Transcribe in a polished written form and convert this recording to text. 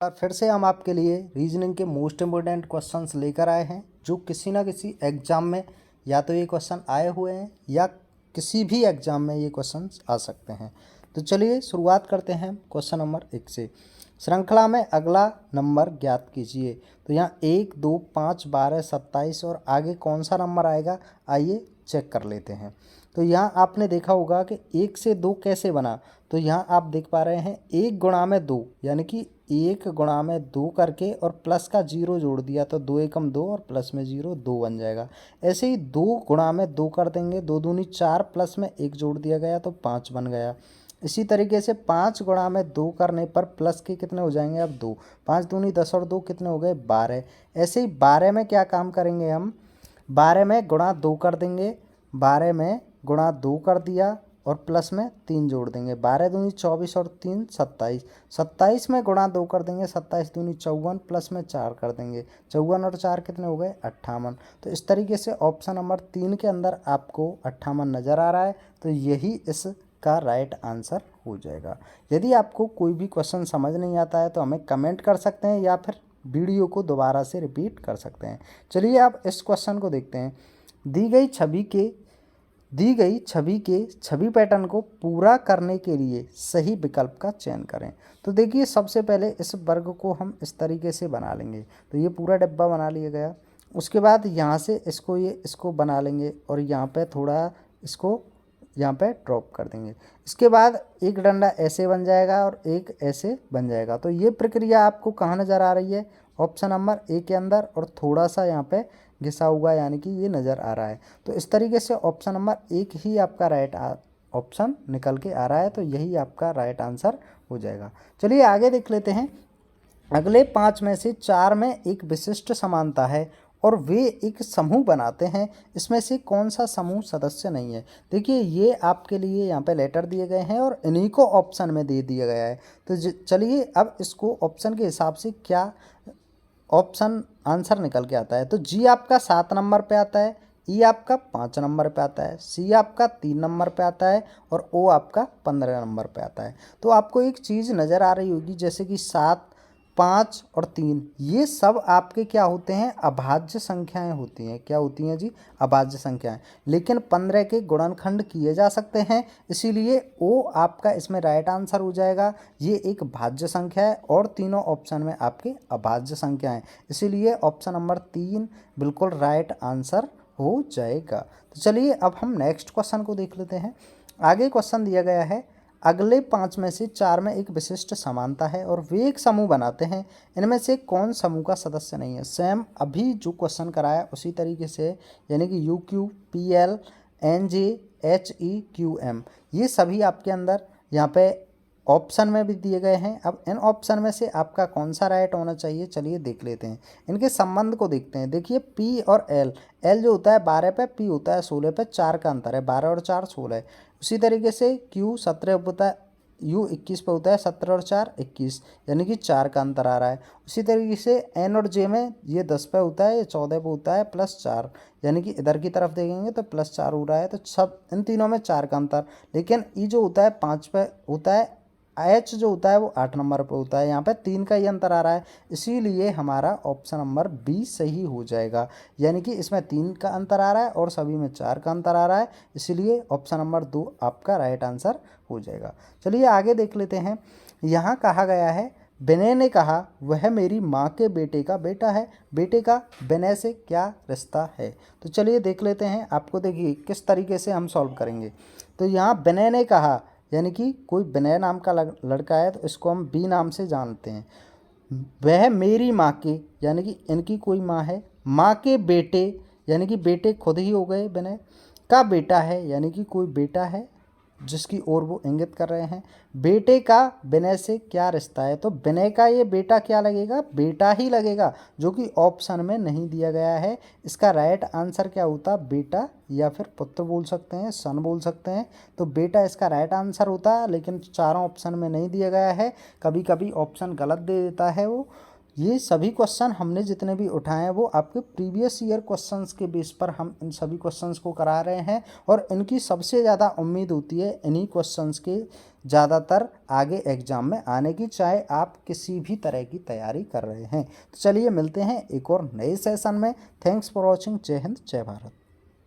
और फिर से हम आपके लिए रीजनिंग के मोस्ट इम्पोर्टेंट क्वेश्चंस लेकर आए हैं जो किसी ना किसी एग्ज़ाम में या तो ये क्वेश्चन आए हुए हैं या किसी भी एग्ज़ाम में ये क्वेश्चंस आ सकते हैं। तो चलिए शुरुआत करते हैं क्वेश्चन नंबर 1 से। श्रृंखला में अगला नंबर ज्ञात कीजिए। तो यहाँ 1, 2, 5, 12, 27 और आगे कौन सा नंबर आएगा, आइए चेक कर लेते हैं। तो यहाँ आपने देखा होगा कि 1 से 2 कैसे बना। तो यहाँ आप देख पा रहे हैं 1 गुणा में 2 यानी कि 1 गुणा में 2 करके और प्लस का 0 जोड़ दिया तो 2 एकम 2 और प्लस में 0 2 बन जाएगा। ऐसे ही 2 गुणा में 2 कर देंगे, 2 दूनी 4 प्लस में 1 जोड़ दिया गया तो 5 बन गया। इसी तरीके से 5 गुणा में 2 करने पर प्लस के कितने हो जाएंगे, अब 2, 5 दूनी 10 और 2 कितने हो गए 12। ऐसे ही 12 में क्या काम करेंगे हम, 12 में गुणा 2 कर देंगे, 12 में गुणा 2 कर दिया और प्लस में 3 जोड़ देंगे, 12 दूनी 24 और 3 27, 27 में गुणा 2 कर देंगे, 27 दूनी 54 प्लस में 4 कर देंगे, 54 और 4 कितने हो गए 58। तो इस तरीके से ऑप्शन नंबर 3 के अंदर आपको 58 नज़र आ रहा है, तो यही इसका राइट आंसर हो जाएगा। यदि आपको कोई भी क्वेश्चन समझ नहीं आता है तो हमें कमेंट कर सकते हैं या फिर वीडियो को दोबारा से रिपीट कर सकते हैं। चलिए आप इस क्वेश्चन को देखते हैं। दी गई छवि के छवि पैटर्न को पूरा करने के लिए सही विकल्प का चयन करें। तो देखिए सबसे पहले इस वर्ग को हम इस तरीके से बना लेंगे। तो ये पूरा डब्बा बना लिया गया। उसके बाद यहाँ से इसको बना लेंगे और यहाँ पे थोड़ा इसको यहाँ पे ड्रॉप कर देंगे। इसके बाद एक डंडा ऐसे बन जाएगा और एक ऐसे बन जाएगा। तो ये प्रक्रिया आपको कहाँ नज़र आ रही है, ऑप्शन नंबर ए के अंदर, और थोड़ा सा यहाँ पे घिसा हुआ यानी कि ये नज़र आ रहा है। तो इस तरीके से ऑप्शन नंबर 1 ही आपका राइट ऑप्शन निकल के आ रहा है, तो यही आपका राइट आंसर हो जाएगा। चलिए आगे देख लेते हैं। अगले 5 में से 4 में एक विशिष्ट समानता है और वे एक समूह बनाते हैं, इसमें से कौन सा समूह सदस्य नहीं है। देखिए ये आपके लिए यहाँ पे लेटर दिए गए हैं और इन्हीं को ऑप्शन में दे दिया गया है। तो चलिए अब इसको ऑप्शन के हिसाब से क्या ऑप्शन आंसर निकल के आता है। तो जी आपका 7 नंबर पे आता है, ई आपका 5 नंबर पे आता है, सी आपका 3 नंबर पे आता है और ओ आपका 15 नंबर पे आता है। तो आपको एक चीज़ नज़र आ रही होगी जैसे कि 7, 5 और 3 ये सब आपके क्या होते हैं, अभाज्य संख्याएं होती हैं। क्या होती हैं जी, अभाज्य संख्याएं। लेकिन 15 के गुणनखंड किए जा सकते हैं, इसीलिए ओ आपका इसमें राइट आंसर हो जाएगा। ये एक भाज्य संख्या है और तीनों ऑप्शन में आपके अभाज्य संख्या हैं, इसीलिए ऑप्शन नंबर 3 बिल्कुल राइट आंसर हो जाएगा। तो चलिए अब हम नेक्स्ट क्वेश्चन को देख लेते हैं। आगे क्वेश्चन दिया गया है, अगले 5 में से 4 में एक विशिष्ट समानता है और वे एक समूह बनाते हैं, इनमें से कौन समूह का सदस्य नहीं है। सेम अभी जो क्वेश्चन कराया उसी तरीके से, यानी कि U Q P L N J H E Q M ये सभी आपके अंदर यहाँ पे ऑप्शन में भी दिए गए हैं। अब इन ऑप्शन में से आपका कौन सा राइट होना चाहिए, चलिए देख लेते हैं। इनके संबंध को देखते हैं। देखिए पी और एल, एल जो होता है 12 पे, पी होता है 16 पे, 4 का अंतर है, 12 और 4 16। उसी तरीके से क्यू 17 होता है, यू 21 पे होता है, 17 और 4 21, यानी कि 4 का अंतर आ रहा है। उसी तरीके से एन और जे में ये 10 पे होता है, ये 14 पे होता है, +4, यानी कि इधर की तरफ देखेंगे तो +4 हो रहा है। तो सब इन तीनों में 4 का अंतर। लेकिन ई जो होता है 5 पे होता है, एच जो होता है वो 8 नंबर पे होता है, यहाँ पे 3 का ही अंतर आ रहा है, इसीलिए हमारा ऑप्शन नंबर बी सही हो जाएगा। यानी कि इसमें 3 का अंतर आ रहा है और सभी में 4 का अंतर आ रहा है, इसीलिए ऑप्शन नंबर 2 आपका राइट आंसर हो जाएगा। चलिए आगे देख लेते हैं। यहाँ कहा गया है, विनय ने कहा वह मेरी माँ के बेटे का बेटा है, बेटे का विनय से क्या रिश्ता है। तो चलिए देख लेते हैं। आपको देखिए किस तरीके से हम सॉल्व करेंगे। तो यहाँ विनय ने कहा यानी कि कोई विनय नाम का लड़का है, तो इसको हम बी नाम से जानते हैं। वह मेरी माँ के यानी कि इनकी कोई माँ है, माँ के बेटे यानी कि बेटे खुद ही हो गए विनय, का बेटा है यानी कि कोई बेटा है जिसकी ओर वो इंगित कर रहे हैं। बेटे का विनय से क्या रिश्ता है, तो विनय का ये बेटा क्या लगेगा, बेटा ही लगेगा, जो कि ऑप्शन में नहीं दिया गया है। इसका राइट आंसर क्या होता, बेटा या फिर पुत्र बोल सकते हैं, सन बोल सकते हैं। तो बेटा इसका राइट आंसर होता है, लेकिन चारों ऑप्शन में नहीं दिया गया है। कभी कभी ऑप्शन गलत दे देता है वो, ये सभी क्वेश्चन हमने जितने भी उठाए हैं वो आपके प्रीवियस ईयर क्वेश्चंस के बेस पर हम इन सभी क्वेश्चंस को करा रहे हैं, और इनकी सबसे ज़्यादा उम्मीद होती है इन्हीं क्वेश्चंस के ज़्यादातर आगे एग्जाम में आने की, चाहे आप किसी भी तरह की तैयारी कर रहे हैं। तो चलिए मिलते हैं एक और नए सेशन में। Thanks for watching. जय हिंद, जय भारत।